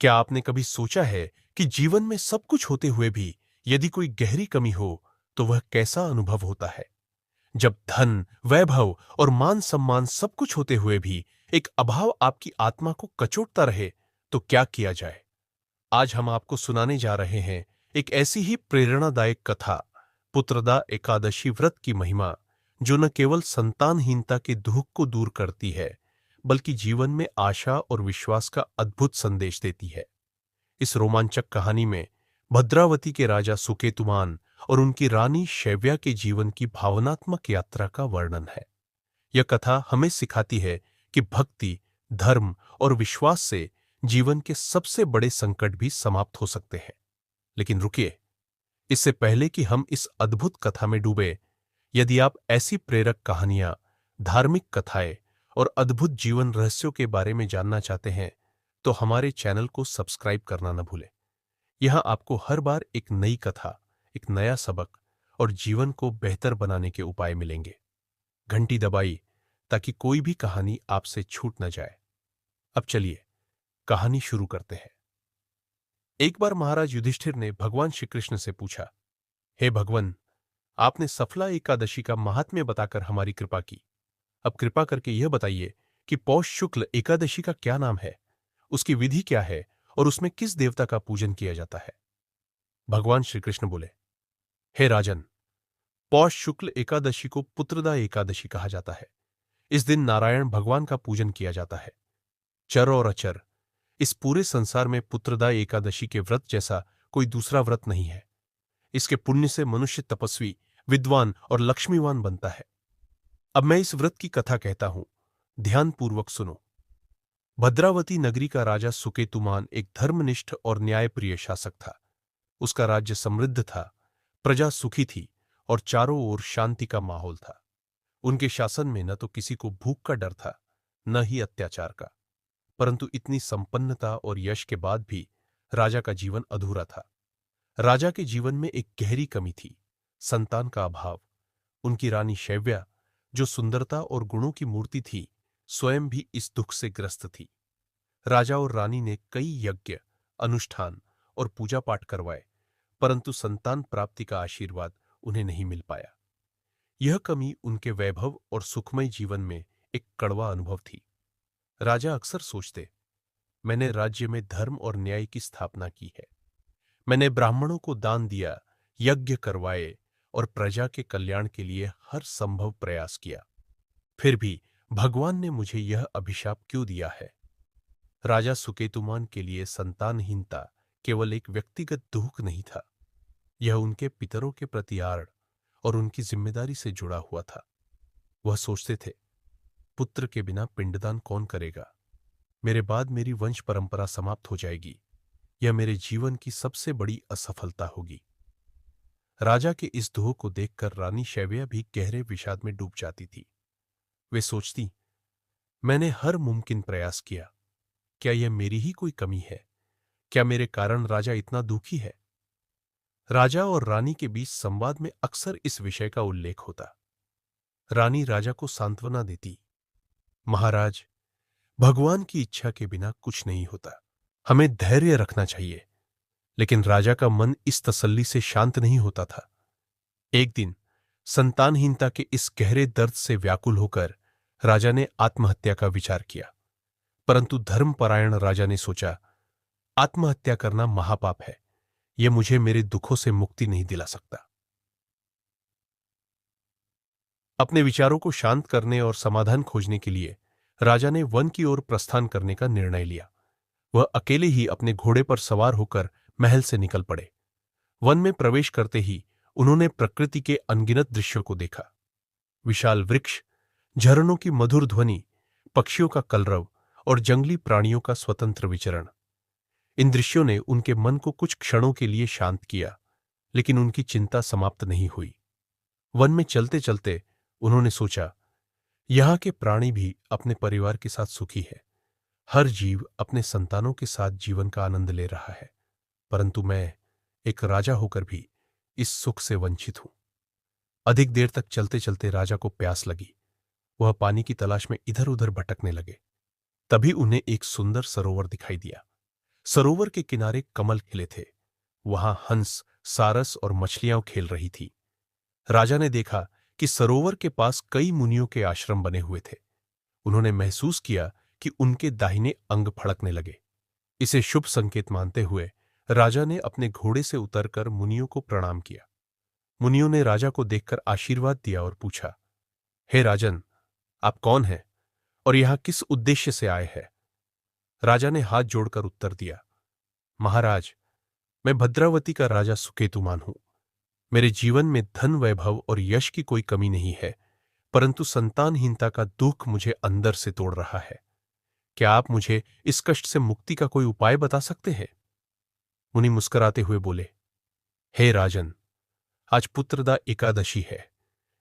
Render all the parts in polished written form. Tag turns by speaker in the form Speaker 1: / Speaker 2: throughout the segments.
Speaker 1: क्या आपने कभी सोचा है कि जीवन में सब कुछ होते हुए भी यदि कोई गहरी कमी हो तो वह कैसा अनुभव होता है? जब धन, वैभव और मान सम्मान सब कुछ होते हुए भी एक अभाव आपकी आत्मा को कचोटता रहे, तो क्या किया जाए? आज हम आपको सुनाने जा रहे हैं एक ऐसी ही प्रेरणादायक कथा, पुत्रदा एकादशी व्रत की महिमा, जो न केवल संतानहीनता के दुख को दूर करती है, बल्कि जीवन में आशा और विश्वास का अद्भुत संदेश देती है। इस रोमांचक कहानी में भद्रावती के राजा सुकेतुमान और उनकी रानी शैव्या के जीवन की भावनात्मक यात्रा का वर्णन है। यह कथा हमें सिखाती है कि भक्ति, धर्म और विश्वास से जीवन के सबसे बड़े संकट भी समाप्त हो सकते हैं। लेकिन रुकिए, इससे पहले कि हम इस अद्भुत कथा में डूबे, यदि आप ऐसी प्रेरक कहानियां, धार्मिक कथाएं और अद्भुत जीवन रहस्यों के बारे में जानना चाहते हैं, तो हमारे चैनल को सब्सक्राइब करना न भूलें। यहां आपको हर बार एक नई कथा, एक नया सबक और जीवन को बेहतर बनाने के उपाय मिलेंगे। घंटी दबाइए ताकि कोई भी कहानी आपसे छूट न जाए। अब चलिए कहानी शुरू करते हैं। एक बार महाराज युधिष्ठिर ने भगवान श्री कृष्ण से पूछा, हे भगवान, आपने सफला एकादशी का महात्म्य बताकर हमारी कृपा की। अब कृपा करके यह बताइए कि पौष शुक्ल एकादशी का क्या नाम है, उसकी विधि क्या है और उसमें किस देवता का पूजन किया जाता है? भगवान श्री कृष्ण बोले, हे राजन, पौष शुक्ल एकादशी को पुत्रदा एकादशी कहा जाता है। इस दिन नारायण भगवान का पूजन किया जाता है। चर और अचर, इस पूरे संसार में पुत्रदा एकादशी के व्रत जैसा कोई दूसरा व्रत नहीं है। इसके पुण्य से मनुष्य तपस्वी, विद्वान और लक्ष्मीवान बनता है। अब मैं इस व्रत की कथा कहता हूं, ध्यानपूर्वक सुनो। भद्रावती नगरी का राजा सुकेतुमान एक धर्मनिष्ठ और न्यायप्रिय शासक था। उसका राज्य समृद्ध था, प्रजा सुखी थी और चारों ओर शांति का माहौल था। उनके शासन में न तो किसी को भूख का डर था, न ही अत्याचार का। परंतु इतनी संपन्नता और यश के बाद भी राजा का जीवन अधूरा था। राजा के जीवन में एक गहरी कमी थी, संतान का अभाव। उनकी रानी शैव्या, जो सुंदरता और गुणों की मूर्ति थी, स्वयं भी इस दुख से ग्रस्त थी। राजा और रानी ने कई यज्ञ, अनुष्ठान और पूजा पाठ करवाए, परंतु संतान प्राप्ति का आशीर्वाद उन्हें नहीं मिल पाया। यह कमी उनके वैभव और सुखमय जीवन में एक कड़वा अनुभव थी। राजा अक्सर सोचते, मैंने राज्य में धर्म और न्याय की स्थापना की है। मैंने ब्राह्मणों को दान दिया, यज्ञ करवाए और प्रजा के कल्याण के लिए हर संभव प्रयास किया। फिर भी भगवान ने मुझे यह अभिशाप क्यों दिया है? राजा सुकेतुमान के लिए संतानहीनता केवल एक व्यक्तिगत दुख नहीं था, यह उनके पितरों के प्रति आड़ और उनकी जिम्मेदारी से जुड़ा हुआ था। वह सोचते थे, पुत्र के बिना पिंडदान कौन करेगा? मेरे बाद मेरी वंश परंपरा समाप्त हो जाएगी। यह मेरे जीवन की सबसे बड़ी असफलता होगी। राजा के इस दुख को देखकर रानी शैव्या भी गहरे विषाद में डूब जाती थी। वे सोचती, मैंने हर मुमकिन प्रयास किया। क्या यह मेरी ही कोई कमी है? क्या मेरे कारण राजा इतना दुखी है? राजा और रानी के बीच संवाद में अक्सर इस विषय का उल्लेख होता। रानी राजा को सांत्वना देती, महाराज, भगवान की इच्छा के बिना कुछ नहीं होता। हमें धैर्य रखना चाहिए। लेकिन राजा का मन इस तसल्ली से शांत नहीं होता था। एक दिन संतानहीनता के इस गहरे दर्द से व्याकुल होकर राजा ने आत्महत्या का विचार किया। परंतु धर्मपरायण राजा ने सोचा, आत्महत्या करना महापाप है। यह मुझे मेरे दुखों से मुक्ति नहीं दिला सकता। अपने विचारों को शांत करने और समाधान खोजने के लिए राजा ने वन की ओर प्रस्थान करने का निर्णय लिया। वह अकेले ही अपने घोड़े पर सवार होकर महल से निकल पड़े। वन में प्रवेश करते ही उन्होंने प्रकृति के अनगिनत दृश्यों को देखा। विशाल वृक्ष, झरनों की मधुर ध्वनि, पक्षियों का कलरव और जंगली प्राणियों का स्वतंत्र विचरण। इन दृश्यों ने उनके मन को कुछ क्षणों के लिए शांत किया, लेकिन उनकी चिंता समाप्त नहीं हुई। वन में चलते चलते उन्होंने सोचा, यहाँ के प्राणी भी अपने परिवार के साथ सुखी है। हर जीव अपने संतानों के साथ जीवन का आनंद ले रहा है, परंतु मैं एक राजा होकर भी इस सुख से वंचित हूं। अधिक देर तक चलते चलते राजा को प्यास लगी। वह पानी की तलाश में इधर उधर भटकने लगे। तभी उन्हें एक सुंदर सरोवर दिखाई दिया। सरोवर के किनारे कमल खिले थे। वहां हंस, सारस और मछलियां खेल रही थी। राजा ने देखा कि सरोवर के पास कई मुनियों के आश्रम बने हुए थे। उन्होंने महसूस किया कि उनके दाहिने अंग फड़कने लगे। इसे शुभ संकेत मानते हुए राजा ने अपने घोड़े से उतरकर मुनियों को प्रणाम किया। मुनियों ने राजा को देखकर आशीर्वाद दिया और पूछा, हे राजन, आप कौन हैं और यहां किस उद्देश्य से आए हैं? राजा ने हाथ जोड़कर उत्तर दिया, महाराज, मैं भद्रावती का राजा सुकेतुमान हूं। मेरे जीवन में धन, वैभव और यश की कोई कमी नहीं है, परंतु संतानहीनता का दुख मुझे अंदर से तोड़ रहा है। क्या आप मुझे इस कष्ट से मुक्ति का कोई उपाय बता सकते हैं? मुनि मुस्कुराते हुए बोले, हे राजन, आज पुत्रदा एकादशी है।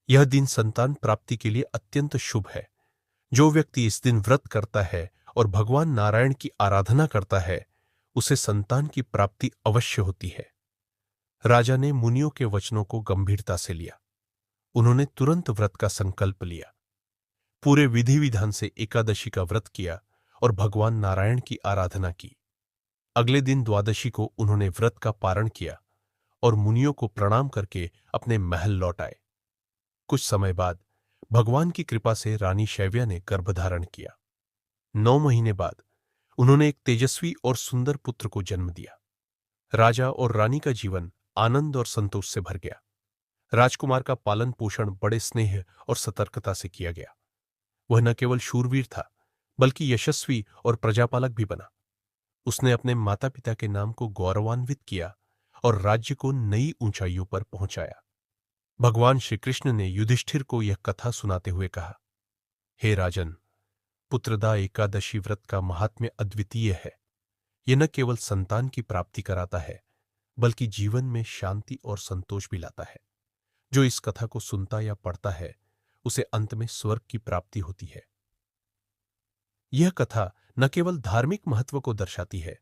Speaker 1: यह दिन संतान प्राप्ति के लिए अत्यंत शुभ है। जो व्यक्ति इस दिन व्रत करता है और भगवान नारायण की आराधना करता है, उसे संतान की प्राप्ति अवश्य होती है। राजा ने मुनियों के वचनों को गंभीरता से लिया। उन्होंने तुरंत व्रत का संकल्प लिया। पूरे विधि विधान से एकादशी का व्रत किया और भगवान नारायण की आराधना की। अगले दिन द्वादशी को उन्होंने व्रत का पारण किया और मुनियों को प्रणाम करके अपने महल लौट आए। कुछ समय बाद भगवान की कृपा से रानी शैव्या ने गर्भधारण किया। 9 महीने बाद उन्होंने एक तेजस्वी और सुंदर पुत्र को जन्म दिया। राजा और रानी का जीवन आनंद और संतोष से भर गया। राजकुमार का पालन पोषण बड़े स्नेह और सतर्कता से किया गया। वह न केवल शूरवीर था, बल्कि यशस्वी और प्रजापालक भी बना। उसने अपने माता पिता के नाम को गौरवान्वित किया और राज्य को नई ऊंचाइयों पर पहुंचाया। भगवान श्री कृष्ण ने युधिष्ठिर को यह कथा सुनाते हुए कहा, हे राजन, पुत्रदा एकादशी व्रत का महात्म्य अद्वितीय है। यह न केवल संतान की प्राप्ति कराता है, बल्कि जीवन में शांति और संतोष भी लाता है। जो इस कथा को सुनता या पढ़ता है, उसे अंत में स्वर्ग की प्राप्ति होती है। यह कथा न केवल धार्मिक महत्व को दर्शाती है,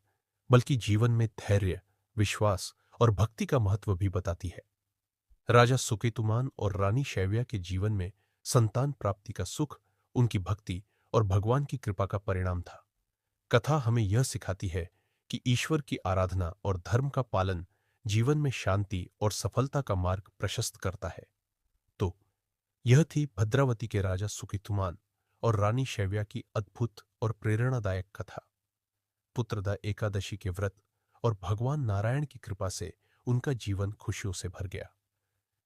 Speaker 1: बल्कि जीवन में धैर्य, विश्वास और भक्ति का महत्व भी बताती है। राजा सुकेतुमान और रानी शैव्या के जीवन में संतान प्राप्ति का सुख उनकी भक्ति और भगवान की कृपा का परिणाम था। कथा हमें यह सिखाती है कि ईश्वर की आराधना और धर्म का पालन जीवन में शांति और सफलता का मार्ग प्रशस्त करता है। तो यह थी भद्रावती के राजा सुकेतुमान और रानी शैव्या की अद्भुत और प्रेरणादायक कथा। पुत्रदा एकादशी के व्रत और भगवान नारायण की कृपा से उनका जीवन खुशियों से भर गया।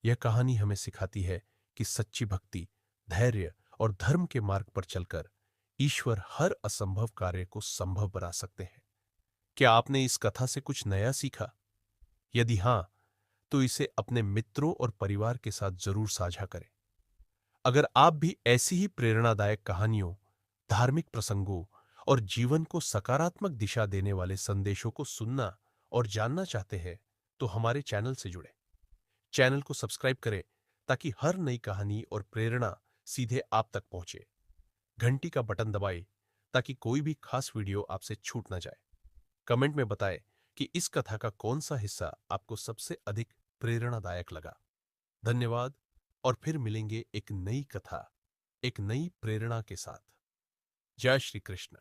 Speaker 1: यह कहानी हमें सिखाती है कि सच्ची भक्ति, धैर्य और धर्म के मार्ग पर चलकर ईश्वर हर असंभव कार्य को संभव बना सकते हैं। क्या आपने इस कथा से कुछ नया सीखा? यदि हां, तो इसे अपने मित्रों और परिवार के साथ जरूर साझा करें। अगर आप भी ऐसी ही प्रेरणादायक कहानियों, धार्मिक प्रसंगों और जीवन को सकारात्मक दिशा देने वाले संदेशों को सुनना और जानना चाहते हैं, तो हमारे चैनल से जुड़ें। चैनल को सब्सक्राइब करें ताकि हर नई कहानी और प्रेरणा सीधे आप तक पहुंचे। घंटी का बटन दबाएं ताकि कोई भी खास वीडियो आपसे छूट ना जाए। कमेंट में बताएं कि इस कथा का कौन सा हिस्सा आपको सबसे अधिक प्रेरणादायक लगा। धन्यवाद और फिर मिलेंगे एक नई कथा, एक नई प्रेरणा के साथ। जय श्री कृष्ण।